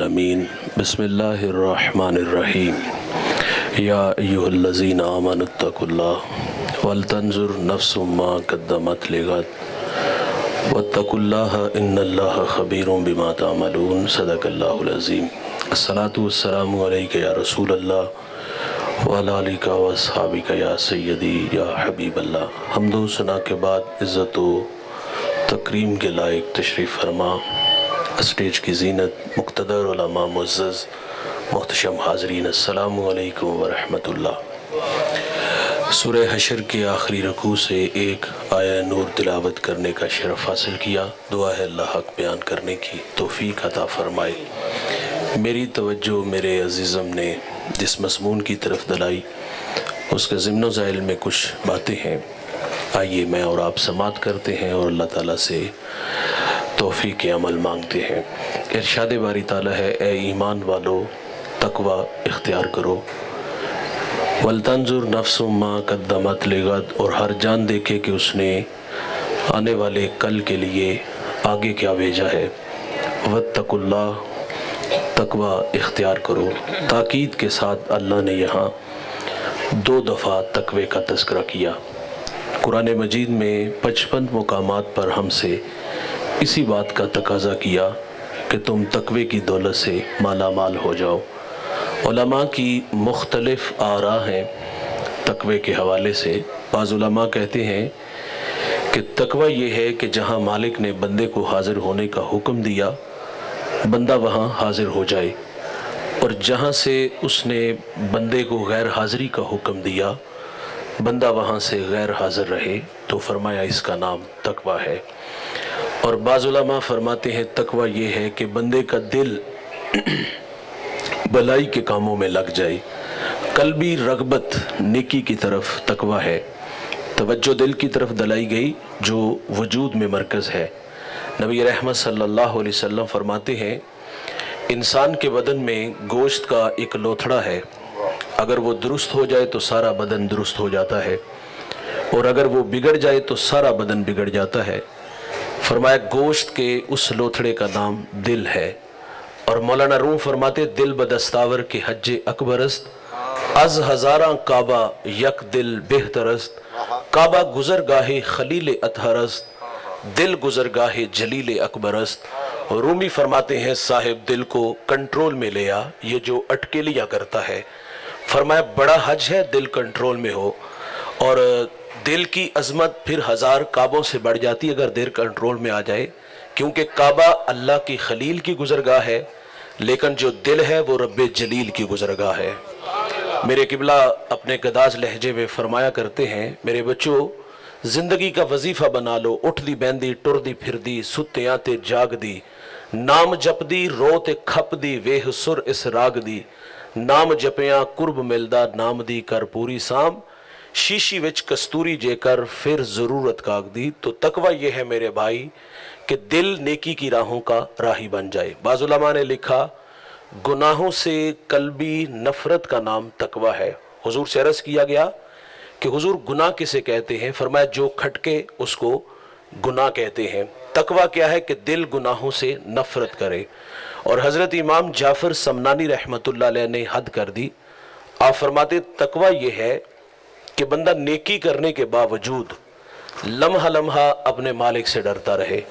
आलमीन बिस्मिल्लाहिर्रहमानिर्रहीम या अय्युहल्लज़ीना आमनुत्तकुल्लाह वलतंजुर नफ्सुम मा क़द्दमत लिगद वत्तकुल्लाह इन्नल्लाह खबीरुम बिमा तामलून सदक़ल्लाहुल अज़ीम। अस्सलातु वस्सलामु अलैका या रसूलल्लाह व अला आलिका व अस्हाबिका या सय्यदी या हबीबल्लाह। हम्दो सना के बाद इज़्ज़त व तकरीम के लायक तशरीफ़ फरमा स्टेज की ज़ीनत मुक़्तदर उलमा मुअज़्ज़ज़ मुहतशम हाज़रीन, अस्सलामु अलैकुम व रहमतुल्लाह। सूरह हशर के आखिरी रकू से एक आया नूर तिलावत करने का शरफ़ हासिल किया। दुआ है अल्लाह हक़ बयान करने की तौफ़ीक़ अता फ़रमाए। मेरी तवज्जो मेरे अज़ीज़म ने जिस मज़मून की तरफ दिलाई उसके ज़िम्नो ज़ाइल में कुछ बातें हैं। आइए मैं और आप समात करते हैं और अल्लाह ताला से तौफ़ीक़ अमल मांगते हैं। इरशाद बारी ताला है, ए ईमान वालो तक़वा इख्तियार करो, वलतंजुर नफ्सुम मा क़द्दमत लिगद, और हर जान देखे कि उसने आने वाले कल के लिए आगे क्या भेजा है। वत्तकुल्लाह, तक़वा इख्तियार करो। ताकीद के साथ अल्लाह ने यहाँ 2 दफ़ा तक़वे का तज़किरा किया। कुरान मजीद में 55 मुकामात पर हमसे इसी बात का तकाज़ा किया कि तुम तक़वे की दौलत से माला माल हो जाओ। उलमा की मुख्तलिफ़ आरा हैं तक़वे के हवाले से। बाज़ उलमा कहते हैं कि तक़वा ये है कि जहाँ मालिक ने बंदे को हाज़िर होने का हुक्म दिया बंदा वहाँ हाज़िर हो जाए, और जहाँ से उसने बंदे को गैर हाज़िरी का हुक्म दिया बंदा वहाँ से गैर हाज़िर रहे, तो फरमाया इसका नाम तक़वा है। और बाज़ उलमा फरमाते हैं तक़वा ये है कि बंदे का दिल भलाई के कामों में लग जाए। कल्बी रग़बत नेकी की तरफ तक़वा है। तवज्जो दिल की तरफ दिलाई गई जो वजूद में मरकज़ है। नबी रहमत सल्लल्लाहु अलैहि वसल्लम फरमाते हैं, इंसान के बदन में गोश्त का एक लोथड़ा है, अगर वो दुरुस्त हो जाए तो सारा बदन दुरुस्त हो जाता है, और अगर वो बिगड़ जाए तो सारा बदन बिगड़ जाता है। फरमाया गोश्त के उस लोथड़े का नाम दिल है। और मौलाना रूम फरमाते, दिल बदस्तावर के हज्जे अकबरस्त, अज हज़ारा काबा यक दिल बेहतरस्त, काबा गुज़र गाहे खलील अतहरस्त, दिल गुज़र गाहे जलील अकबरस्त। रूमी फरमाते हैं साहिब दिल को कंट्रोल में ले आ, ये जो अटकेलियाँ करता है। फरमाया बड़ा हज है दिल कंट्रोल में हो, और दिल की अजमत फिर 1000 काबों से बढ़ जाती है अगर दिल कंट्रोल में आ जाए, क्योंकि काबा अल्लाह की खलील की गुज़रगाह है, लेकिन जो दिल है वो रब्बे जलील की गुज़रगाह है। मेरे किबला अपने गदाज लहजे में फरमाया करते हैं, मेरे बच्चों ज़िंदगी का वजीफ़ा बना लो, उठ दी बैंदी टुर दी फिर दी सुत्तियां ते जाग दी, नाम जप दी रो ते खप दी वेह सुर इस राग दी, नाम जपियां कुर्ब मिलदा नाम दी कर पूरी साम, शीशी विच कस्तूरी जेकर फिर ज़रूरत काग दी। तो तकवा ये है मेरे भाई कि दिल नेकी की राहों का राही बन जाए। बाज़ उलमा ने लिखा गुनाहों से कल्बी नफ़रत का नाम तकवा है। हुजूर से अर्ज़ किया गया कि हुजूर गुनाह किसे कहते हैं? फरमाया जो खटके उसको गुनाह कहते हैं। तकवा क्या है कि दिल गुनाहों से नफ़रत करे। और हज़रत इमाम जाफ़र समनानी रहमतुल्लाह अलैह ने हद कर दी। आप फरमाते तकवा ये है कि बंदा नेकी करने के बावजूद लम्हा लम्हा अपने मालिक से डरता रहे,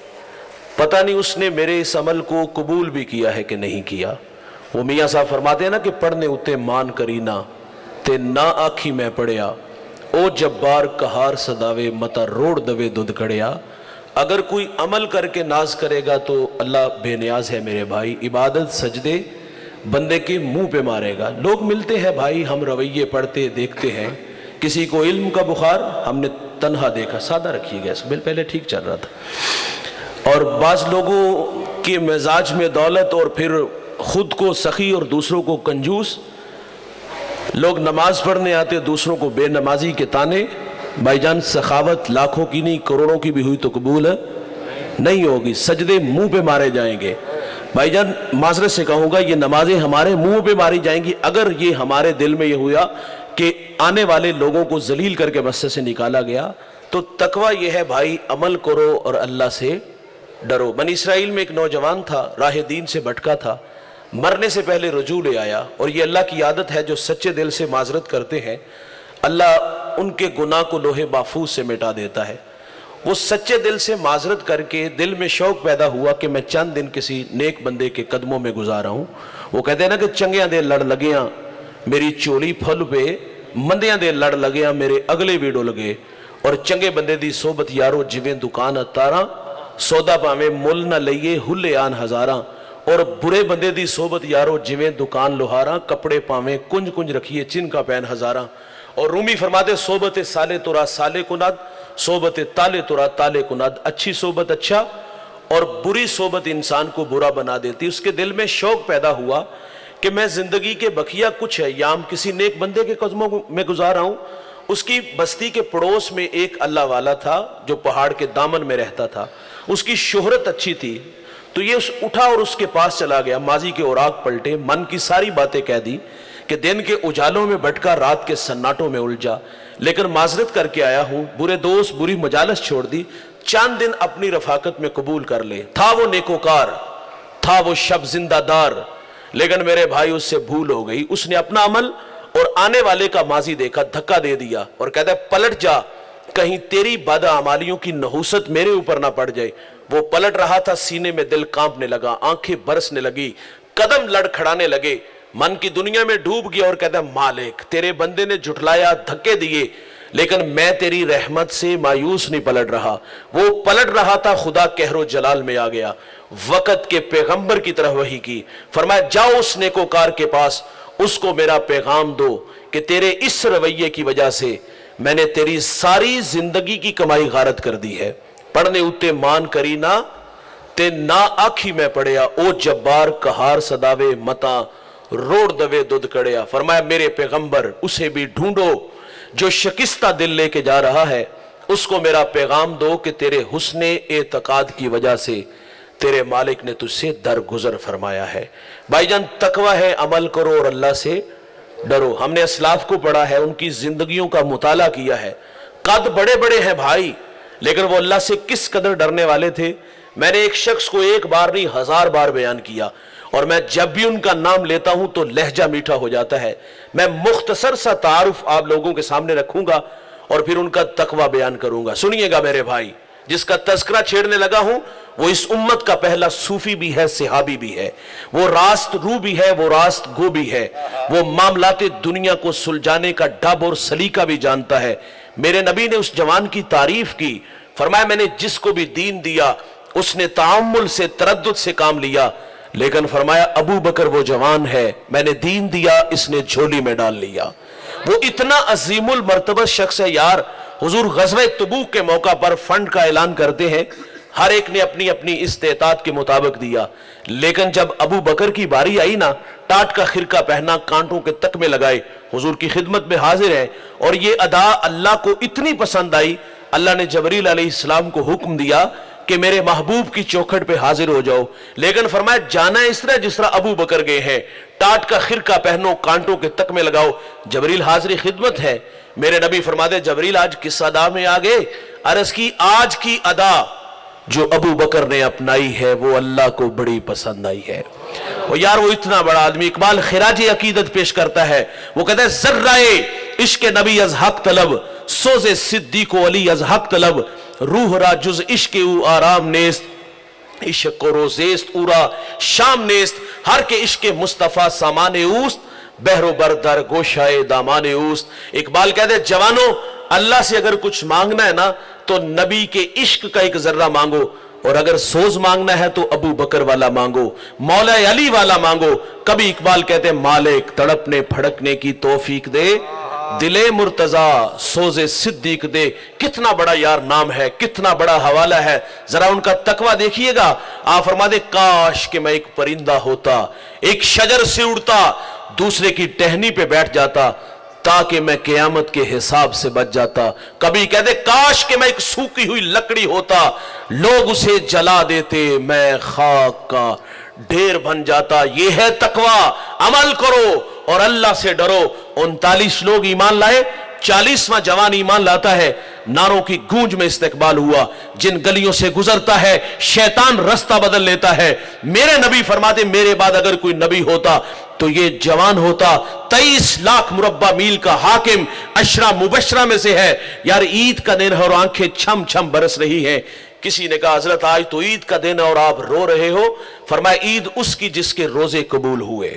पता नहीं उसने मेरे इस अमल को कबूल भी किया है कि नहीं किया। वो मियाँ साहब फरमाते हैं ना कि पढ़ने उते मान करीना ते ना आखी मैं पढ़िया, ओ जब्बार कहार सदावे मता रोड़ दवे दुध कड़िया। अगर कोई अमल करके नाज करेगा तो अल्लाह बेनियाज है मेरे भाई। इबादत सजदे बंदे के मुंह पे मारेगा। लोग मिलते हैं भाई, हम रवैये पढ़ते देखते हैं, किसी को इल्म का बुखार हमने तन्हा देखा, सादा रखिएगा बिल पहले ठीक चल रहा था। और बाज़ लोगों के मिजाज में दौलत और फिर खुद को सखी और दूसरों को कंजूस। लोग नमाज पढ़ने आते दूसरों को बेनमाजी के ताने। भाईजान सखावत लाखों की नहीं करोड़ों की भी हुई तो कबूल नहीं होगी, सजदे मुंह पे मारे जाएंगे। भाईजान माजरत से कहूँगा ये नमाजें हमारे मुंह पे मारी जाएंगी अगर ये हमारे दिल में ये हुआ कि आने वाले लोगों को जलील करके मस्जिद से निकाला गया। तो तकवा ये है भाई अमल करो और अल्लाह से डरो। बनी इसराइल में एक नौजवान था, राह दीन से भटका था, مرنے سے پہلے رجوع لے آیا، اور یہ اللہ کی عادت ہے جو سچے دل سے معذرت کرتے ہیں اللہ ان کے گناہ کو لوح محفوظ سے مٹا دیتا ہے۔ وہ سچے دل سے معذرت کر کے دل میں شوق پیدا ہوا کہ میں چند دن کسی نیک بندے کے قدموں میں گزارا ہوں۔ وہ کہتے ہیں نا کہ چنگیاں دے لڑ لگیاں میری چولی پھل پہ، مندیاں دے لڑ لگیاں میرے اگلے ویڈو لگے، اور چنگے بندے دی صحبت یارو جویں دکان اتاراں، سودا پاویں مل نہ لئیے ہلے آن ہزاراں، اور برے بندے دی صحبت یارو جویں دکان لوہاراں، کپڑے پاویں کنج کنج رکھیے چن کا پین ہزاراں۔ اور رومی فرماتے صحبت سالے تورا سالے کناد، صحبت تالے تورا تالے کناد، اچھی صحبت اچھا اور بری صحبت انسان کو برا بنا دیتی۔ اس کے دل میں شوق پیدا ہوا کہ میں زندگی کے بقیہ کچھ ایام کسی نیک بندے کے قدموں میں گزار رہا ہوں۔ اس کی بستی کے پڑوس میں ایک اللہ والا تھا جو پہاڑ کے دامن میں رہتا تھا، اس کی شہرت اچھی تھی، تو یہ اٹھا اور اس کے پاس چلا گیا، ماضی کے اوراق پلٹے، من کی ساری باتیں کہہ دی کہ دن کے اجالوں میں بھٹکا، رات کے سناٹوں میں الجھا، لیکن معذرت کر کے آیا ہوں، برے دوست بری مجالس چھوڑ دی، چند دن اپنی رفاقت میں قبول کر لے۔ تھا وہ نیکوکار، تھا وہ شب زندہ دار، لیکن میرے بھائی اس سے بھول ہو گئی۔ اس نے اپنا عمل اور آنے والے کا ماضی دیکھا، دھکا دے دیا اور کہتا ہے پلٹ جا، کہیں تیری بدعمالیوں کی نحوست میرے اوپر نہ پڑ جائے۔ وہ پلٹ رہا تھا، سینے میں دل کانپنے لگا، آنکھیں برسنے لگی، قدم لڑکھڑانے لگے، من کی دنیا میں ڈوب گیا اور کہتا ہے مالک تیرے بندے نے جھٹلایا، دھکے دیے، لیکن میں تیری رحمت سے مایوس نہیں پلٹ رہا۔ وہ پلٹ رہا تھا، خدا قہر و جلال میں آ گیا، وقت کے پیغمبر کی طرح وحی کی، فرمایا جاؤ اس نیکوکار کے پاس، اس کو میرا پیغام دو کہ تیرے اس رویے کی وجہ سے میں نے تیری ساری زندگی کی کمائی غارت کر دی ہے۔ پڑھنے اتے مان کری نہ تے نہ آکھی میں پڑھیا، او جبار کہار صداوے متا روڑ دوے دودھ کڑیا۔ فرمایا میرے پیغمبر اسے بھی ڈھونڈو جو شکستہ دل لے کے جا رہا ہے، اس کو میرا پیغام دو کہ تیرے حسن اعتقاد کی وجہ سے تیرے مالک نے تجھ سے درگزر فرمایا ہے۔ بھائی جان تقوی ہے عمل کرو اور اللہ سے ڈرو۔ ہم نے اسلاف کو پڑھا ہے، ان کی زندگیوں کا مطالعہ کیا ہے، قد بڑے بڑے ہیں بھائی، لیکن وہ اللہ سے کس قدر ڈرنے والے تھے۔ میں نے ایک شخص کو ایک بار نہیں 1000 بار بیان کیا، اور میں جب بھی ان کا نام لیتا ہوں تو لہجہ میٹھا ہو جاتا ہے۔ میں مختصر سا تعارف آپ لوگوں کے سامنے رکھوں گا اور پھر ان کا تقوی بیان کروں گا۔ سنیے گا میرے بھائی، جس کا تذکرہ چھیڑنے لگا ہوں وہ اس امت کا پہلا صوفی بھی ہے، صحابی بھی ہے، وہ راست رو بھی ہے، وہ راست گو بھی ہے، وہ معاملات دنیا کو سلجھانے کا ڈب اور سلیقہ بھی جانتا ہے۔ میرے نبی نے اس جوان کی تعریف کی، فرمایا میں نے جس کو بھی دین دیا اس نے تعامل سے تردد سے کام لیا، لیکن فرمایا ابو بکر وہ جوان ہے، میں نے دین دیا اس نے جھولی میں ڈال لیا۔ وہ اتنا عظیم المرتبہ شخص ہے یار۔ حضور غزوہ تبوک کے موقع پر فنڈ کا اعلان کرتے ہیں، ہر ایک نے اپنی اپنی استطاعت کے مطابق دیا، لیکن جب ابو بکر کی باری آئی نا، ٹاٹ کا خرقہ پہنا، کانٹوں کے تکمے لگائے، حضور کی خدمت میں حاضر ہیں، اور یہ ادا اللہ کو اتنی پسند آئی، اللہ نے جبریل علیہ السلام کو حکم دیا کہ میرے محبوب کی چوکھٹ پہ حاضر ہو جاؤ، لیکن فرمایا جانا اس طرح جس طرح ابو بکر گئے ہیں، ٹاٹ کا خرقہ پہنو، کانٹوں کے تکمے لگاؤ۔ جبریل حاضر خدمت ہے، میرے نبی فرماتے جبریل آج کس ادا میں آگئے؟ عرض کی آج کی ادا جو ابو بکر نے اپنائی ہے وہ اللہ کو بڑی پسند آئی ہے۔ وہ یار وہ اتنا بڑا آدمی، اقبال خراج عقیدت پیش کرتا ہے، وہ کہتا ہے ذرہ عشق نبی از حق طلب، سوز صدیق و علی از حق طلب، روح را جز عشق او آرام نیست، عشق و روزیست اورا شام نیست، ہر کے عشق مصطفیٰ سامان اوست، بحر و بردر گوشائے دامان اوست۔ اقبال کہتے ہیں جوانوں اللہ سے اگر کچھ مانگنا ہے نا تو نبی کے عشق کا ایک ذرہ مانگو، اور اگر سوز مانگنا ہے تو ابو بکر والا مانگو، مولا علی والا مانگو۔ کبھی اقبال کہتے ہیں مالک تڑپنے پھڑکنے کی توفیق دے، دل مرتضیٰ سوز صدیق دے۔ کتنا بڑا یار نام ہے، کتنا بڑا حوالہ ہے، ذرا ان کا تقوی دیکھیے گا۔ آپ فرما دے کاش کہ میں ایک پرندہ ہوتا، ایک شجر سے اڑتا، دوسرے کی ٹہنی پہ بیٹھ جاتا تاکہ میں قیامت کے حساب سے بچ جاتا۔ کبھی کہتے کاش کہ میں ایک سوکھی ہوئی لکڑی ہوتا، لوگ اسے جلا دیتے، میں خاک کا ڈھیر بن جاتا۔ یہ ہے تقوی، عمل کرو اور اللہ سے ڈرو۔ 39 لوگ ایمان لائے، 40वां जवान ईमान लाता है, नारों की गूंज में इस्तेकबाल हुआ। जिन गलियों से गुजरता है शैतान रास्ता बदल लेता है। मेरे नबी फरमाते मेरे बाद अगर कोई नबी होता तो ये जवान होता। 23 लाख मुरब्बा मील का हाकिम, अशरा मुबशरा में से है। यार ईद का दिन है और आंखें छम छम बरस रही हैं। किसी ने कहा हजरत आज तो ईद का दिन है और आप रो रहे हो। फरमाया ईद उसकी जिसके रोजे कबूल हुए,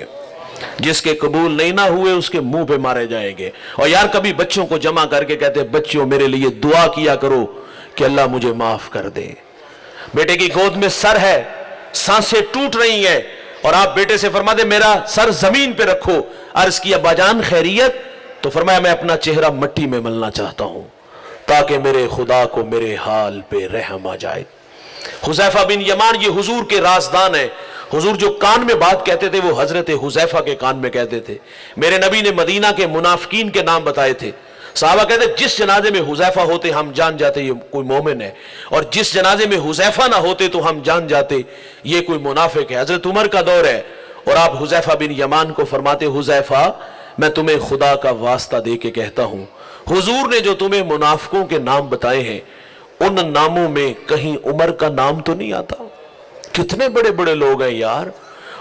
जिसके कबूल नहीं ना हुए उसके मुंह पे मारे जाएंगे। और यार कभी बच्चों को जमा करके कहते बच्चों मेरे लिए दुआ किया करो कि अल्लाह मुझे माफ कर दे। बेटे की गोद में सर है, सांसें टूट रही हैं और आप बेटे से फरमा दे मेरा सर जमीन पे रखो। अर्ज किया बाजान खैरियत? तो फरमाया मैं अपना चेहरा मिट्टी में मलना चाहता हूं ताकि मेरे खुदा को मेरे हाल पे रहम आ जाए। हुजैफा बिन यमान ये हुजूर के राजदान है। हुजूर जो कान में बात कहते थे वो हजरत हुजैफा के कान में कहते थे। मेरे नबी ने मदीना के मुनाफिकीन के नाम बताए थे। साहबा कहते जिस जनाजे में हुजैफा होते हम जान जाते ये कोई मोमिन है, और जिस जनाजे में हुजैफा ना होते तो हम जान जाते ये कोई मुनाफिक है। हजरत उमर का दौर है और आप हुजैफा बिन यमान को फरमाते हुजैफा मैं तुम्हें खुदा का वास्ता दे के कहता हूं, हुजूर ने जो तुम्हें मुनाफिकों के नाम बताए हैं उन नामों में कहीं उमर का नाम तो नहीं आता। कितने बड़े बड़े लोग हैं यार,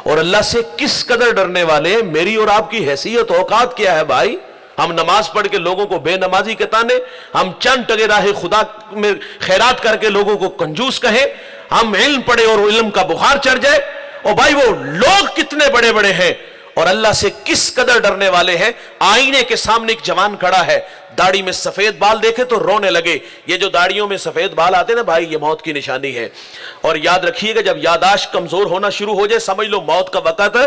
और अल्लाह से किस कदर डरने वाले हैं। मेरी और आपकी हैसियत औकात क्या है भाई? हम नमाज पढ़ के लोगों को बेनमाजी के ताने, हम चंद टगे राहे खुदा में खैरात करके लोगों को कंजूस कहें, हम इल्म पढ़े और इल्म का बुखार चढ़ जाए। और भाई वो लोग कितने बड़े बड़े हैं और अल्लाह से किस कदर डरने वाले हैं। आईने के सामने एक जवान खड़ा है, दाढ़ी में सफेद बाल देखे तो रोने लगे। ये जो दाढ़ियों में सफेद बाल आते ना भाई ये मौत की निशानी है। और याद रखिएगा जब यादाश्त कमजोर होना शुरू हो जाए समझ लो मौत का वक़्त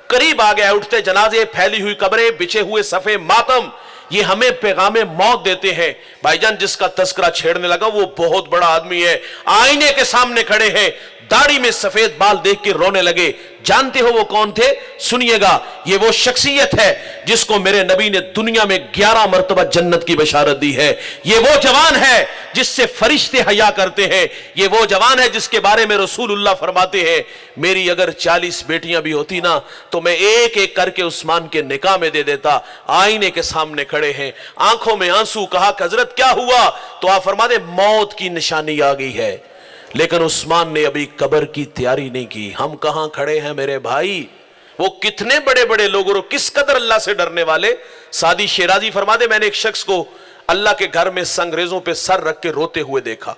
करीब आ गया। उठते जनाजे, फैली हुई कब्रें, बिछे हुए सफे मातम, ये हमें पैगामे मौत देते हैं। भाईजान जिसका तस्करा छेड़ने लगा वो बहुत बड़ा आदमी है, आईने के सामने खड़े हैं, दाढ़ी में सफेद बाल देख के रोने लगे। जानते हो वो कौन थे? सुनिएगा, ये वो शख्सियत है जिसको मेरे नबी ने दुनिया में 11 मरतबा जन्नत की बशारत दी है। ये वो जवान है जिससे फरिश्ते हया करते हैं। ये वो जवान है जिसके बारे में रसूलुल्लाह फरमाते हैं मेरी अगर 40 बेटियां भी होती ना तो मैं एक एक करके उस्मान के निकाह में दे देता। आईने के सामने खड़े हैं, आंखों में आंसू। कहा हजरत क्या हुआ? तो आप फरमा दे मौत की निशानी आ गई है। लेकिन उस्मान ने अभी कब्र की तैयारी नहीं की। हम कहां खड़े हैं मेरे भाई? वो कितने बड़े बड़े लोग और किस कदर अल्लाह से डरने वाले। सादी शेराजी फरमाते मैंने एक शख्स को अल्लाह के घर में संगरेजों पे सर रख के रोते हुए देखा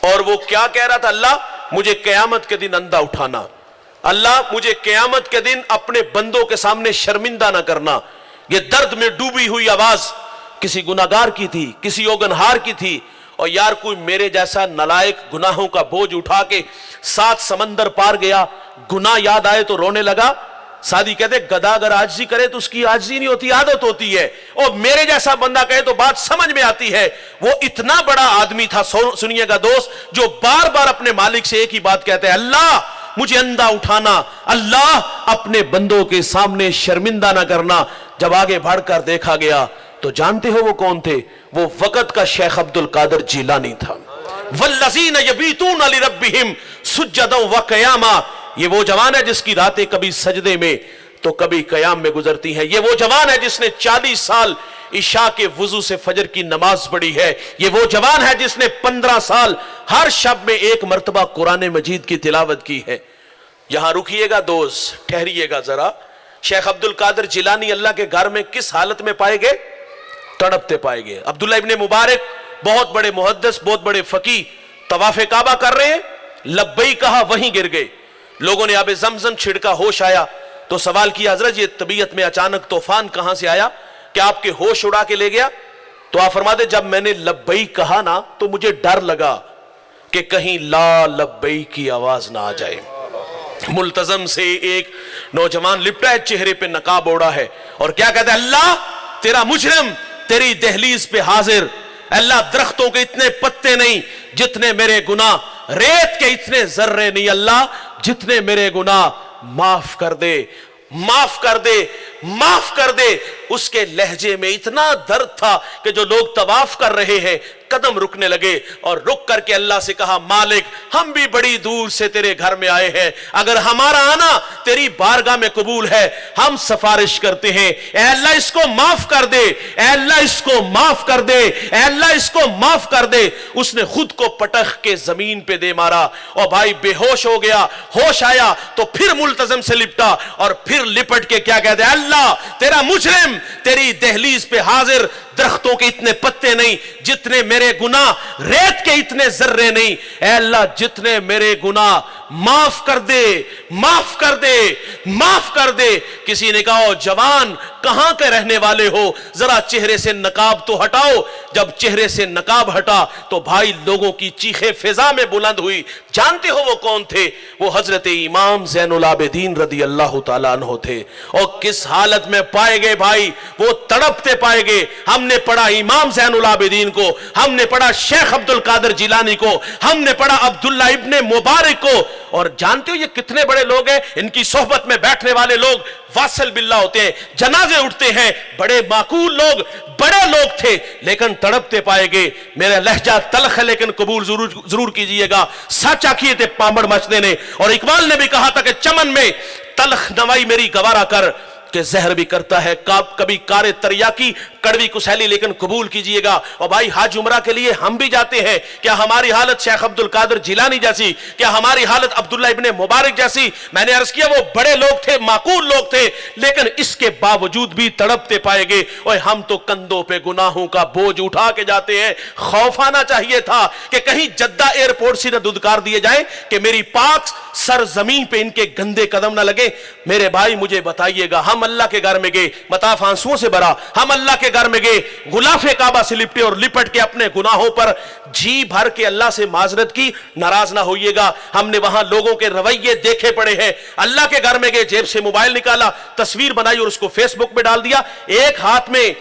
और वो क्या कह रहा था? अल्लाह मुझे कयामत के दिन अंधा उठाना, अल्लाह मुझे कयामत के दिन अपने बंदों के सामने शर्मिंदा ना करना। ये दर्द में डूबी हुई आवाज किसी गुनाहगार की थी, किसी ओगनहार की थी। और यार कोई मेरे जैसा नलायक गुनाहों का बोझ उठा के 7 समंदर पार गया, गुनाह याद आए तो रोने लगा। सादी कहते गधा अगर आजिज़ी करे तो उसकी आजिज़ी नहीं होती, आदत होती है। और मेरे जैसा बंदा कहे तो बात समझ में आती है। वो इतना बड़ा आदमी था, सुनिएगा दोस्त, जो बार बार अपने मालिक से एक ही बात कहते हैं, अल्लाह मुझे अंधा उठाना, अल्लाह अपने बंदों के सामने शर्मिंदा ना करना। जब आगे बढ़कर देखा गया तो जानते हो वो कौन थे? वो वक़्त का शेख अब्दुल कादिर जिलानी था। वल्लज़ीना यबीतूना लिरब्बिहिम सुज्जदन व क़यामा, ये वो जवान है जिसकी रातें कभी सजदे में तो कभी कयाम में गुजरती हैं। ये वो जवान है जिसने 40 साल इशा के वुजू से फजर की नमाज पढ़ी है। ये वो जवान है जिसने 15 साल हर शब में एक मर्तबा कुरान मजीद की तिलावत की है। यहां रुकिएगा दोस्त, ठहरिएगा जरा। शेख अब्दुल कादिर जिलानी अल्लाह के घर में किस हालत में पाए गए? तड़पते पाए गए। अब्दुल्ला इब्ने मुबारक बहुत बड़े मुहद्दिस, बहुत बड़े फकी, तवाफ़े काबा कर रहे हैं, लब्बई कहा वहीं गिर गए। लोगों ने आबे ज़मज़म छिड़का, होश आया तो सवाल किया हजरत ये तबीयत में अचानक तूफान कहां से आया, क्या आपके होश उड़ा के ले गया? तो आप फरमाते जब मैंने लब्बई कहा ना तो मुझे डर लगा कि कहीं ला लब्बई की आवाज ना आ जाए। मुल्तजम से एक नौजवान लिपटा है, चेहरे पे नकाब ओढ़ा है और क्या कहता है, अल्लाह तेरा मुजरिम तेरी दहलीज पे हाजिर। अल्लाह दरख्तों के इतने पत्ते नहीं जितने मेरे गुनाह, रेत के इतने जर्रे नहीं अल्लाह जितने मेरे गुनाह, माफ कर दे, माफ कर दे। माफ कर दे। उसके लहजे में इतना दर्द था कि जो लोग तवाफ कर रहे हैं कदम रुकने लगे और रुक करके अल्लाह से कहा, मालिक हम भी बड़ी दूर से तेरे घर में आए हैं, अगर हमारा आना तेरी बारगाह में कबूल है, हम सिफारिश करते हैं, ऐ अल्लाह इसको माफ कर दे, ऐ अल्लाह इसको माफ कर दे, ऐ अल्लाह इसको माफ कर दे। उसने खुद को पटक के जमीन पे दे मारा और भाई बेहोश हो गया। होश आया तो फिर मुल्तजम से लिपटा और फिर लिपट के क्या कहते, अल्लाह तेरा मुजरिम तेरी दहलीज पे हाजिर, दरख्तों के इतने पत्ते नहीं जितने मेरे गुनाह, रेत के इतने जर्रे नहीं, ऐ अल्लाह जितने मेरे गुनाह माफ कर दे, माफ कर दे, माफ कर दे। किसी ने कहा, जवान कहां के रहने वाले हो, जरा चेहरे से नकाब तो हटाओ। जब चेहरे से नकाब हटा तो भाई लोगों की चीखें फिजा में बुलंद हुई। जानते हो वो कौन थे? वो हजरत इमाम ज़ैनुल आबिदीन रदी अल्लाह तआला अन्हु थे। और किस हालत में पाए गए भाई, वो तड़पते पाए गए। हमने पढ़ा इमाम ज़ैनुल आबिदीन को, हमने पढ़ा शेख अब्दुल कादिर जिलानी को, हमने पढ़ा अब्दुल्ला इब्ने मुबारक को। और जानते हो ये कितने बड़े लोग हैं? इनकी सोहबत में बैठने वाले लोग वासल बिल्ला होते हैं, जनाजे उठते हैं, बड़े माकूल लोग, बड़े लोग थे, लेकिन तड़पते पाए गए। मेरा लहजा तलख है लेकिन कबूल जरूर कीजिएगा, सच आखिए थे पामड़ मचने ने। और इकबाल ने भी कहा था कि चमन में तलख नवाई मेरी गवारा कर, के जहर भी करता है कभी कारे तरिया की कड़वी कुसैली, लेकिन कबूल कीजिएगा। और भाई हज उमरा के लिए हम भी जाते हैं, क्या हमारी हालत शेख अब्दुल कादिर जिलानी जैसी, क्या हमारी हालत अब्दुल्ला इब्ने मुबारक जैसी? मैंने अर्ज किया वो बड़े लोग थे, माकूल लोग थे, लेकिन इसके बावजूद भी तड़पते पाए गए। और हम तो कंधों पे गुनाहों का बोझ उठा के जाते हैं। खौफ आना चाहिए था कि कहीं जद्दा एयरपोर्ट से न दुदकार दिए जाए कि मेरी पाक सर जमीन पे इनके गंदे कदम ना लगे। मेरे भाई मुझे बताइएगा, हम अल्लाह के घर में गए, मताफ आंसुओं से भरा, हम अल्लाह के घर में गए, गुलाफे काबा से लिपटे और लिपट के अपने गुनाहों पर जी भर के अल्लाह से माजरत की। नाराज ना होइएगा, हमने वहां लोगों के रवैये देखे पड़े हैं। अल्लाह के घर में गए, जेब से मोबाइल निकाला, तस्वीर बनाई और उसको फेसबुक पे डाल दिया। एक हाथ में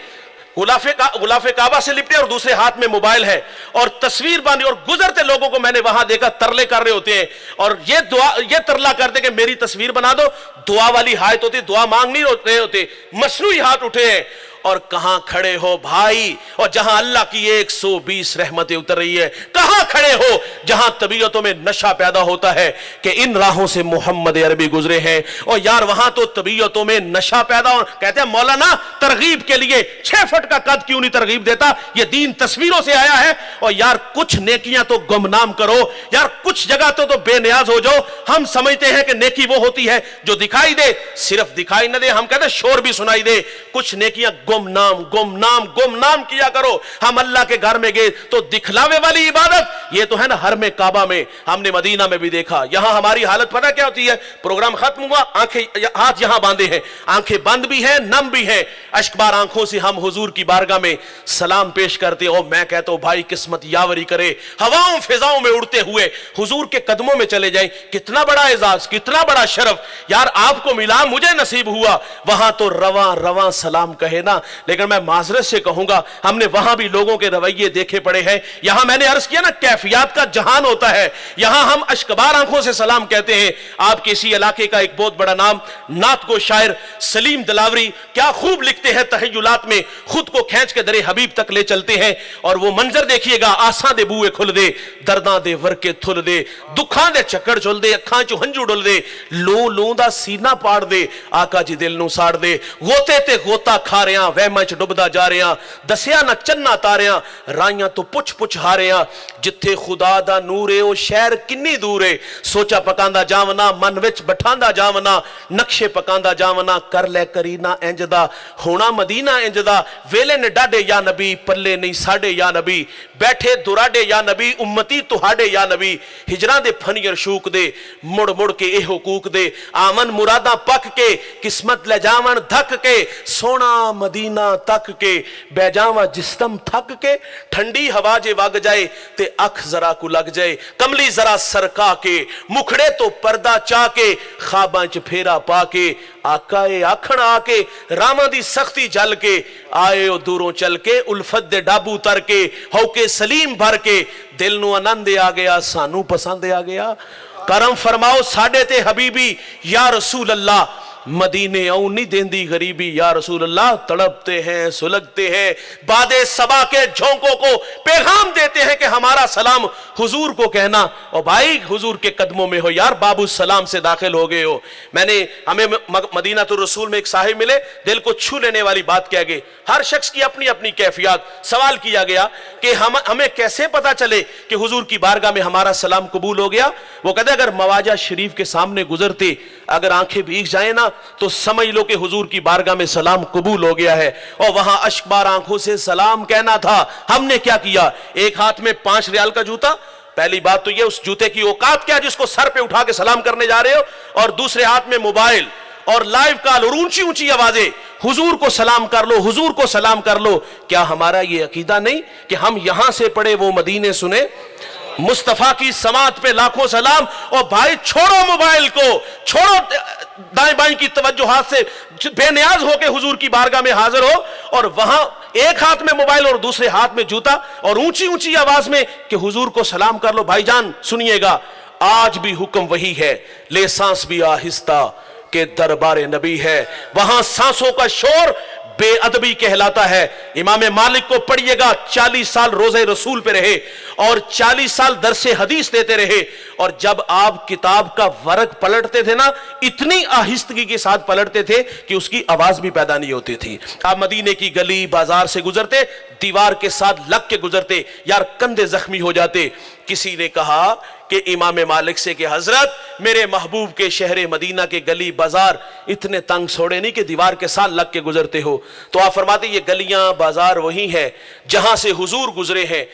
गुलाफे काबा से लिपटे और दूसरे हाथ में मोबाइल है और तस्वीर बांधी, और गुजरते लोगों को मैंने वहां देखा तरले कर रहे होते हैं और ये तरला करते कि मेरी तस्वीर बना दो। दुआ वाली हायत होती, दुआ मांग नहीं रहे होते, मसनूई हाथ उठे हैं। और कहां खड़े हो भाई? और जहां अल्लाह की 120 रहमतें उतर रही है, कहां खड़े हो जहां तबीयतों में नशा पैदा होता है कि इन राहों से मोहम्मद अरबी गुजरे हैं। और यार वहां तो तबीयतों में नशा पैदा हो, कहते हैं मौलाना तरगीब के लिए 6 फुट का कद क्यों नहीं तरगीब देता? ये दीन तस्वीरों से आया है। और यार कुछ नेकियां तो गुमनाम करो यार, कुछ जगह तो बेनियाज हो जाओ। हम समझते हैं कि नेकी वो होती है जो दिखाई दे, सिर्फ दिखाई न दे, हम कहते हैं शोर भी सुनाई दे। कुछ नेकियां गुमनाम किया करो। हम अल्लाह के घर में गए तो दिखलावे वाली इबादत, ये तो है ना हर में काबा में, हमने मदीना में भी देखा। यहां हमारी हालत पता क्या होती है? प्रोग्राम खत्म हुआ, आंखें हाथ यहां बांधे हैं, आंखें बंद भी हैं, नम भी हैं, अश्कबार आंखों से हम हुजूर की बारगाह में सलाम पेश करते। और मैं कहता हूं भाई किस्मत यावरी करे, हवाओं फिजाओं में उड़ते हुए हुजूर के कदमों में चले जाएं। कितना बड़ा एजाज, कितना बड़ा शरफ यार आपको मिला, मुझे नसीब हुआ। वहां तो रवां रवां सलाम कहे ना, लेकिन मैं माजरत से कहूंगा हमने वहां भी लोगों के रवैये देखे पड़े हैं। यहां मैंने अर्ज किया ना कैफियत का जहान होता है, यहां हम अश्कबार आंखों से सलाम कहते हैं। आपके इसी इलाके का एक बहुत बड़ा नाम नात को शायर सलीम दलावरी क्या खूब लिखते हैं, तहय्युलात में खुद को खींच के दरे हबीब तक ले चलते हैं। और वो मंजर देखिएगा, आसां दे बूए खुल दे, दर्दां दे वर्के थुल दे, दुखां दे चक्कर झुल दे, अखां चों हंझू डुल दे, लो दा सीना पाड़ दे, आका जी दिल नूं साड़ दे। गोते ते गोता खा रहे वहमां च डुबदा जा रहे, दसिया ना चन्ना तारियां, राइयां तो पुछ हारियां। जिथे खुदा दा नूर है ओ शहर किन्नी दूर है, सोचा पकांदा जावना, मन विच बठांदा जावना, नक्शे पकांदा जावना, कर ले करीना इंजदा, होना मदीना इंजदा। वेले ने डाडे या नबी, पल्ले नहीं साडे या नबी, बैठे दुराडे या नबी, उम्मती तुहाडे या नबी। हिजरा दे फनियर शूक दे, मुड़ मुड़ के ए हुकूक दे, आमन मुरादा पक के, किस्मत ले जावन धक के, सोना मदीना तक के, बैजावा जिस्म थक के, ठंडी हवा जे वग जाए ते अख जरा को लग जाए, कमली जरा सरका के, मुखड़े तो पर्दा चा के, ख्वाबां च फेरा पा के, आकाए आखण आके, रामां दी सख्ती जल के, आए ओ दूरों चल के, उल्फत दे डाबू तर के, होके सलीम भर के, दिल नू आनंद आ गया, सानू पसंद आ गया। करम फरमाओ साडे ते हबीबी या रसूल अल्लाह, मदीने आऊं नहीं देंदी गरीबी या रसूल अल्लाह, तड़पते हैं सुलगते हैं, बादे सबा के झोंकों को पैगाम देते हैं कि हमारा सलाम हुजूर को कहना। और भाई हुजूर के कदमों में हो यार, बाबू सलाम से दाखिल हो गए हो। हमें मदीना तो रसूल में एक साहिब मिले, दिल को छू लेने वाली बात कह गए। हर शख्स की अपनी अपनी कैफियत। सवाल किया गया कि हमें कैसे पता चले कि हुजूर की बारगाह में हमारा सलाम कबूल हो गया। वो कहते अगर मवाजा शरीफ के सामने गुजरते, अगर आंखें भीग जाए ना, तो समझ लो कि हुजूर की बारगाह में सलाम कबूल हो गया है। और वहां अश्कबार आंखों से सलाम कहना था। हमने क्या किया, एक हाथ में 5 रियाल का जूता, पहली बात तो ये उस जूते की औकात क्या जिसको सर पे उठा के सलाम करने जा रहे हो, और दूसरे हाथ में मोबाइल और लाइव कॉल और ऊंची ऊंची आवाजें, हुजूर को सलाम कर लो, हुजूर को सलाम कर लो। क्या हमारा ये अकीदा नहीं कि हम यहां से पढ़े वो मदीने सुने, मुस्तफा की समात पे लाखों सलाम। और भाई छोड़ो मोबाइल को, छोड़ो दाएं बाएं की तवज्जुहात से, बेनियाज होके हुजूर की बारगाह में हाजिर हो, और वहां एक हाथ में मोबाइल और दूसरे हाथ में जूता, और ऊंची ऊंची आवाज में कि हुजूर को सलाम कर लो। भाईजान सुनिएगा, आज भी हुक्म वही है, ले सांस भी आहिस्ता के दरबारे नबी है। वहां सांसों का शोर बेअदबी कहलाता है। इमाम मालिक को पढ़िएगा, 40 साल रोज़े रसूल पे रहे और 40 साल दरसे हदीस देते रहे, और जब आप किताब का वर्क पलटते थे ना, इतनी आहिस्तगी के साथ पलटते थे कि उसकी आवाज भी पैदा नहीं होती थी। आप मदीने की गली बाजार से गुजरते, दीवार के साथ लग के गुजरते, यार कंधे जख्मी हो जाते। किसी ने कहा कि इमाम मालिक से कि हजरत, मेरे महबूब के शहर मदीना के गली बाजार इतने तंग सोड़े नहीं कि दीवार के साथ लग के गुजरते हो। तो आप फरमाते ये गलियां बाजार वही है जहां से हुजूर गुजरे हैं।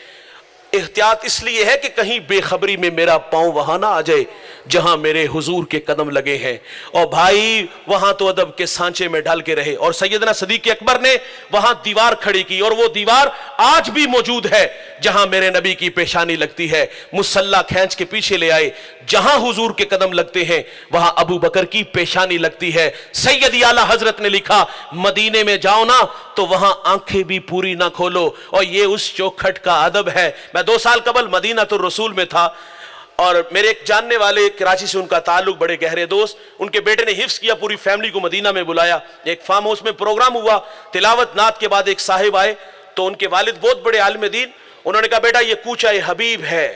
एहतियात इसलिए है कि कहीं बेखबरी में मेरा पांव वहां ना आ जाए जहां मेरे हुजूर के कदम लगे हैं। और भाई वहां तो अदब के सांचे में ढल के रहे। और सैयदना सदीक अकबर ने वहां दीवार खड़ी की, और वो दीवार आज भी मौजूद है जहां मेरे नबी की पेशानी लगती है। मुसल्ला खींच के पीछे ले आए, जहां हुजूर के कदम लगते हैं वहां अबू बकर की पेशानी लगती है। सैयद आला हजरत ने लिखा, मदीने में जाओ ना तो वहां आंखें भी पूरी ना खोलो। और ये उस चौखट का अदब है। मैं 2 साल कबल मदीना तो रसूल में था, और मेरे एक जानने वाले, कराची से उनका ताल्लुक, बड़े गहरे दोस्त, उनके बेटे ने हिफ्स किया, पूरी फैमिली को मदीना में बुलाया। एक फार्म हाउस में प्रोग्राम हुआ, तिलावत नात के बाद एक साहिब आए, तो उनके वालिद बहुत बड़े आलिम दीन, उन्होंने कहा बेटा ये कूचा हबीब है,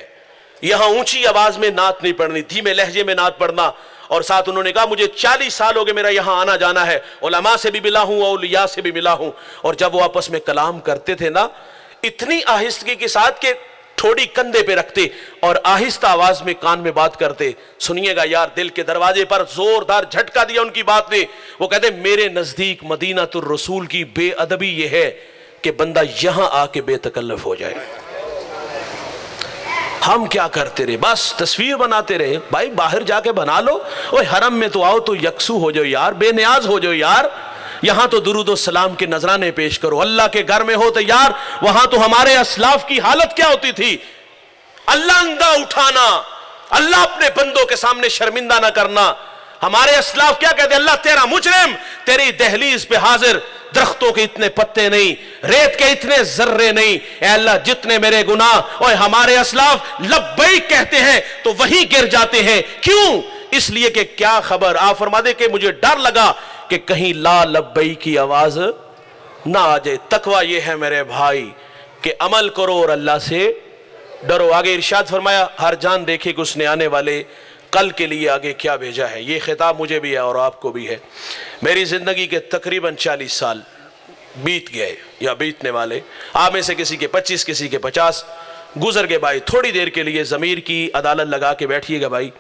यहां ऊंची आवाज में नात नहीं पढ़नी, धीमे लहजे में नात पढ़ना। और साथ उन्होंने कहा मुझे 40 साल हो गए मेरा यहां आना जाना है, उलमा से भी मिला हूं, औलिया से भी मिला हूं। और जब वो आपस में कलाम करते थे ना, इतनी आहिस्तगी के साथ के थोड़ी कंधे पे रखते और आहिस्ता आवाज में कान में बात करते। सुनिएगा यार, दिल के दरवाजे पर जोरदार झटका दिया उनकी बात ने। वो कहते मेरे नजदीक मदीना तो रसूल की बेअदबी ये है कि बंदा यहां आके बेतकल्लफ हो जाए। हम क्या करते रहे, बस तस्वीर बनाते रहे। भाई बाहर जाके बना लो, ओए हरम में तो आओ तो यकसू हो जाओ यार, बेनियाज हो जाओ यार। यहां तो दुरूद और सलाम के नजराने पेश करो। अल्लाह के घर में हो तो यार, वहां तो हमारे अस्लाफ की हालत क्या होती थी, अल्लाह अंदा उठाना, अल्लाह अपने बंदों के सामने शर्मिंदा ना करना। हमारे अस्लाफ क्या कहते, अल्लाह तेरा मुजरिम, तेरी दहलीज पे हाजिर, दरख्तों के इतने पत्ते नहीं, रेत के इतने जर्रे नहीं, ऐ अल्लाह जितने मेरे गुनाह। और हमारे अस्लाफ लब्बैक कहते हैं तो वही गिर जाते हैं। क्यों? इसलिए कि क्या खबर, आप फरमा दे कि मुझे डर लगा कि कहीं ला लब्बैक की आवाज ना आ जाए। तकवा ये है मेरे भाई कि अमल करो और अल्लाह से डरो। आगे इरशाद फरमाया, हर जान देखे कि उसने आने वाले कल के लिए आगे क्या भेजा है। ये खिताब मुझे भी है और आपको भी है। मेरी जिंदगी के तकरीबन 40 साल बीत गए या बीतने वाले, आप में से किसी के 25, किसी के 50 गुजर गए। भाई थोड़ी देर के लिए ज़मीर की अदालत लगा के बैठिएगा। भाई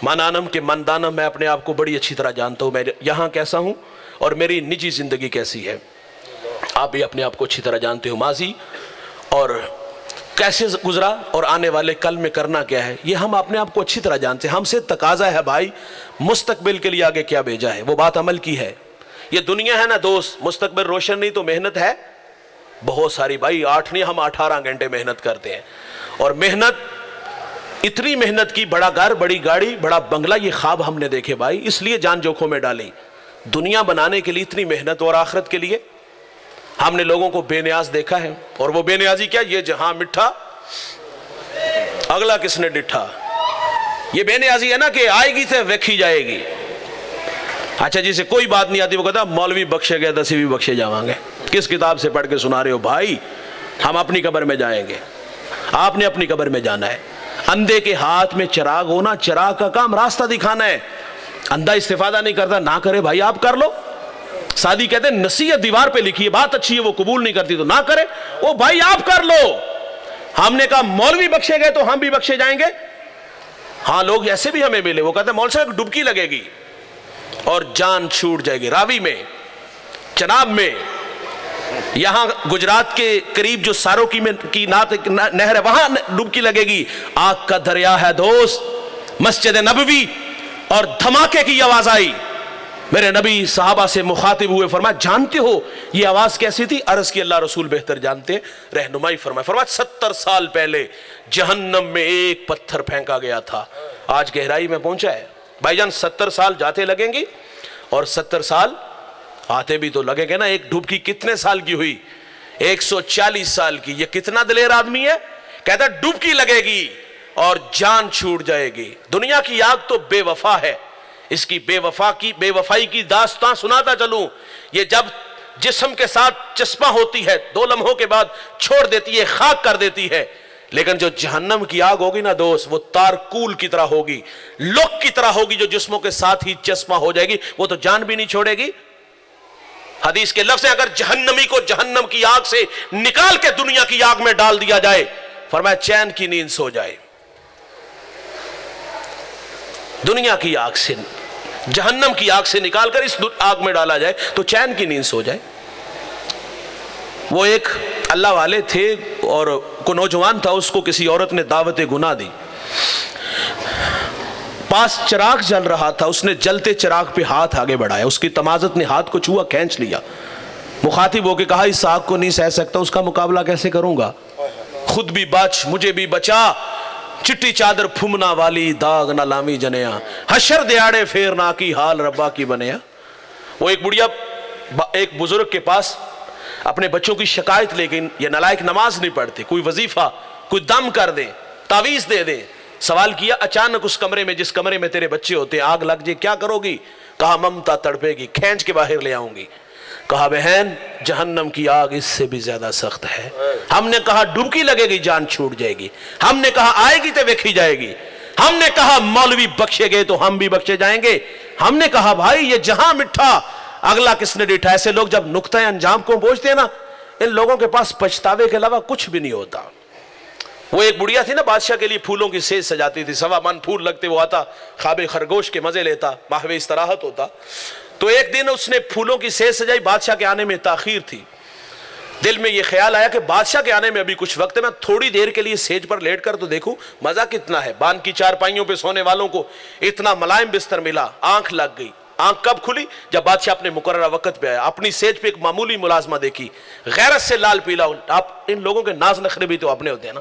मानानम के मनदानम, मैं अपने आप को बड़ी अच्छी तरह जानता हूँ, मैं यहाँ कैसा हूँ और मेरी निजी ज़िंदगी कैसी है। आप भी अपने आप को अच्छी तरह जानते हो, माजी और कैसे गुजरा और आने वाले कल में करना क्या है, ये हम अपने आप को अच्छी तरह जानते हैं। हमसे तकाजा है भाई मुस्तकबिल के लिए आगे क्या भेजा है, वो बात अमल की है। ये दुनिया है ना दोस्त, मुस्तकबिल रोशन नहीं तो मेहनत है बहुत सारी। भाई 8 नहीं, हम 18 घंटे मेहनत करते हैं, और मेहनत, इतनी मेहनत की, बड़ा घर, बड़ी गाड़ी, बड़ा बंगला, ये ख्वाब हमने देखे भाई, इसलिए जान जोखों में डाली। दुनिया बनाने के लिए इतनी मेहनत और आखिरत के लिए हमने लोगों को बेनियाज देखा है। और वो बेनियाजी क्या, ये जहां मिठा अगला किसने डिठा, ये बेनियाजी है ना कि आएगी से वेखी जाएगी। अच्छा जिसे कोई बात नहीं आती वो कहता मौलवी बख्शे गए दसी भी बख्शे जावांगे। किस किताब से पढ़ के सुना रहे हो भाई? हम अपनी कब्र में जाएंगे, आपने अपनी कब्र में जाना है। अंधे के हाथ में चिराग होना, चिराग का काम रास्ता दिखाना है। अंधा इस्तेफादा नहीं करता, ना करे भाई आप कर लो। सादी कहते हैं नसीहत दीवार पे लिखी है, बात अच्छी है, वो कबूल नहीं करती तो ना करे, वो भाई आप कर लो। हमने कहा मौलवी बख्शे गए तो हम भी बख्शे जाएंगे। हाँ लोग ऐसे भी हमें मिले, वो कहते हैं मौलवी साहब डुबकी लगेगी और जान छूट जाएगी। रावी में, चनाब में, यहां गुजरात के करीब जो सारो की नहर है वहां डुबकी लगेगी। आग का दरिया है दोस्त, मस्जिद नबवी, और धमाके की आवाज आई। मेरे नबी सहाबा से मुखातिब हुए, फरमाया जानते हो ये आवाज कैसी थी? अर्ज की अल्लाह रसूल बेहतर जानते। रहनुमाई फरमाया 70 साल पहले जहन्नम में एक पत्थर फेंका गया था, आज गहराई में पहुंचा है। भाईजान 70 साल जाते लगेंगे और 70 साल आते भी तो लगेंगे ना। एक डुबकी कितने साल की हुई? 140 साल की। ये कितना दिलेर आदमी है, कहता डुबकी लगेगी और जान छूट जाएगी। दुनिया की आग तो बेवफा है, इसकी बेवफाई की दास्तां सुनाता चलूं। ये जब जिस्म के साथ चस्पा होती है 2 लम्हों के बाद छोड़ देती है, खाक कर देती है। लेकिन जो जहन्नम की आग होगी ना दोस्त, वो तारकूल की तरह होगी, लोक की तरह होगी, जो जिस्मों के साथ ही चस्पा हो जाएगी, वो तो जान भी नहीं छोड़ेगी। हदीस के लफ्ज़ है अगर जहन्नमी को जहन्नम की आग से निकाल के दुनिया की आग में डाल दिया जाए, फरमाया चैन की नींद सो जाए। दुनिया की आग से, जहन्नम की आग से निकालकर इस आग में डाला जाए तो चैन की नींद सो जाए। वो एक अल्लाह वाले थे और को नौजवान था, उसको किसी औरत ने दावत गुनाह दी। पास चिराग जल रहा था, उसने जलते चिराग पे हाथ आगे बढ़ाया, उसकी तमाजत ने हाथ को छुआ, खींच लिया। मुखातिब होके कहा इस आग को नहीं सह सकता, उसका मुकाबला कैसे करूंगा? खुद भी बच, मुझे भी बचा, चिट्टी चादर फुमना वाली दाग ना लामी जनेया, हशर दिहाड़े फेर ना की हाल रब्बा की बनेया। वो एक बुढ़िया एक बुजुर्ग के पास अपने बच्चों की शिकायत, लेकिन ये नालायक नमाज नहीं पढ़ते, कोई वजीफा, कोई दम कर दे, तावीज दे दे। सवाल किया अचानक उस कमरे में जिस कमरे में तेरे बच्चे होते आग लग जाए क्या करोगी? कहा ममता तड़पेगी, खींच के बाहर ले आऊंगी। कहा बहन जहन्नम की आग इससे भी ज्यादा सख्त है। हमने कहा डुबकी लगेगी जान छूट जाएगी, हमने कहा आएगी तो देखी जाएगी, हमने कहा मौलवी बख्शे गए तो हम भी बख्शे जाएंगे, हमने कहा भाई ये जहां मिठा अगला किसने डिठा। ऐसे लोग जब नुक्ता अंजाम को पहुंचते हैं ना, इन लोगों के पास पछतावे के अलावा कुछ भी नहीं होता। वो एक बुढ़िया थी ना, बादशाह के लिए फूलों की सेज सजाती थी, 1.25 मन फूल लगते, वो आता खाबे खरगोश के मजे लेता, माहवे इस्तराहत होता। तो एक दिन उसने फूलों की सेज सजाई, बादशाह के आने में ताखीर थी। दिल में ये ख्याल आया कि बादशाह के आने में अभी कुछ वक्त है, मैं थोड़ी देर के लिए सेज पर लेट कर तो देखूं मजा कितना है। बांध की चारपाइयों पे सोने वालों को इतना मुलायम बिस्तर मिला, आंख लग गई। आंख कब खुली? जब बादशाह अपने मुकर्ररा वक्त पे आया, अपनी सेज पे एक मामूली मुलाजमा देखी, गैरत से लाल पीला। आप इन लोगों के नाज नखरे भी तो अपने होते हैं ना।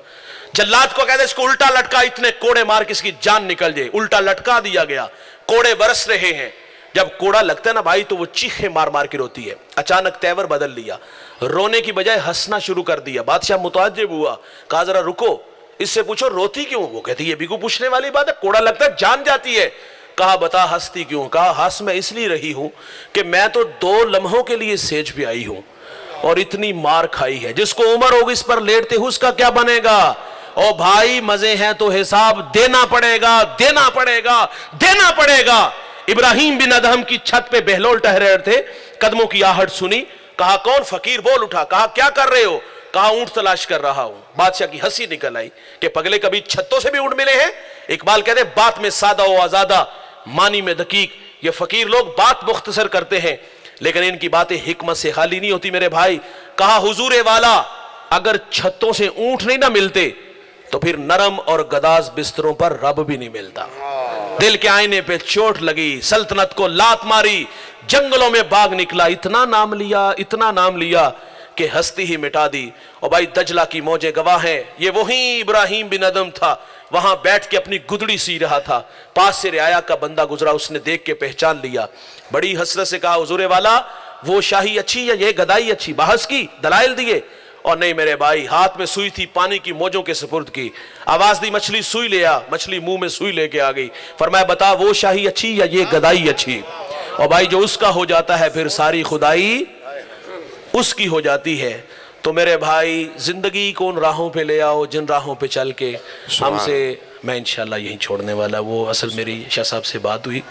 जल्लाद को कहते इसको उल्टा लटका, इतने कोड़े मार के इसकी जान निकल जाए। उल्टा लटका दिया गया, कोड़े बरस रहे हैं। जब कोड़ा लगता है ना भाई तो वो चीखे मार मार के रोती है। अचानक तेवर बदल लिया, रोने की बजाय हंसना शुरू कर दिया। बादशाह मुताज्जिब हुआ, कहा जरा रुको, इससे पूछो रोती क्यों? वो कहती ये भी को पूछने वाली बात है, कोड़ा लगता है जान जाती है। कहा बता हंसती क्यों? कहा हंस मैं इसलिए रही हूं कि मैं तो 2 लम्हों के लिए सेज पे आई हूं और इतनी मार खाई है, जिसको उम्र होगी इस पर लेटते हुए उसका क्या बनेगा? ओ भाई मजे हैं तो हिसाब देना पड़ेगा, देना पड़ेगा, देना पड़ेगा। इब्राहिम बिन अदहम की छत पे बहलोल टहरे थे, कदमों की आहट सुनी, कहा कौन? फकीर बोल उठा। कहा क्या कर रहे हो? कहा ऊंट तलाश कर रहा हूं। बादशाह की हंसी निकल आई कि पगले कभी छतों से भी ऊंट मिले हैं? इकबाल कहते बात में सादा व आजादा, मानी में दकीक। ये फकीर लोग बात मुख्तसर करते हैं लेकिन इनकी बातें हिकमत से खाली नहीं होती मेरे भाई। कहा हुजूर वाला अगर छतों से ऊंट नहीं ना मिलते तो फिर नरम और गदाज बिस्तरों पर रब भी नहीं मिलता। दिल के आईने पे चोट लगी, सल्तनत को लात मारी, जंगलों में बाग निकला, इतना नाम लिया, इतना नाम लिया कि हस्ती ही मिटा दी। और भाई दजला की मौजें गवाह हैं, ये वही इब्राहिम बिन अदम था, वहां बैठ के अपनी गुदड़ी सी रहा था। पास से रियाया का बंदा गुजरा, उसने देख के पहचान लिया, बड़ी हसरत से कहा हुजूर वाला वो शाही अच्छी या ये गदाई अच्छी? बहस की, दलाइल दिए। और नहीं मेरे भाई, हाथ में सुई थी, पानी की मौजों के सुपुर्द की, आवाज दी मछली सुई ले आ, मछली मुंह में सुई लेके आ गई। फरमाया बता वो शाही अच्छी या ये गदाई अच्छी? اور بھائی جو اس کا ہو جاتا ہے پھر ساری خدائی اس کی ہو جاتی ہے. تو میرے بھائی زندگی کو ان راہوں پہ لے آؤ جن راہوں پہ چل کے ہم سے, میں انشاءاللہ یہیں چھوڑنے والا. وہ اصل میری شاہ صاحب سے بات ہوئی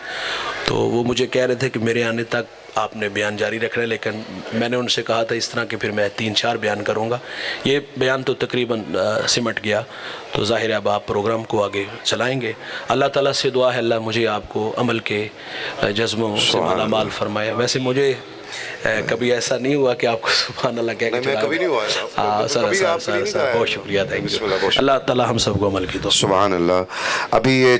تو وہ مجھے کہہ رہے تھے کہ میرے آنے تک آپ نے بیان جاری رکھنا ہے, لیکن میں نے ان سے کہا تھا اس طرح کہ پھر میں 3-4 بیان کروں گا. یہ بیان تو تقریباً سمٹ گیا, تو ظاہر ہے اب آپ پروگرام کو آگے چلائیں گے. اللہ تعالیٰ سے دعا ہے اللہ مجھے آپ کو عمل کے جذبوں سے مالا مال فرمائے. ویسے مجھے کبھی ایسا نہیں ہوا کہ آپ کو سبحان اللہ کہہ کے کبھی نہیں ہوا سر بہت شکریہ, تھینک یو. اللہ تعالیٰ ہم سب کو عمل کی تو سبحان اللہ. ابھی یہ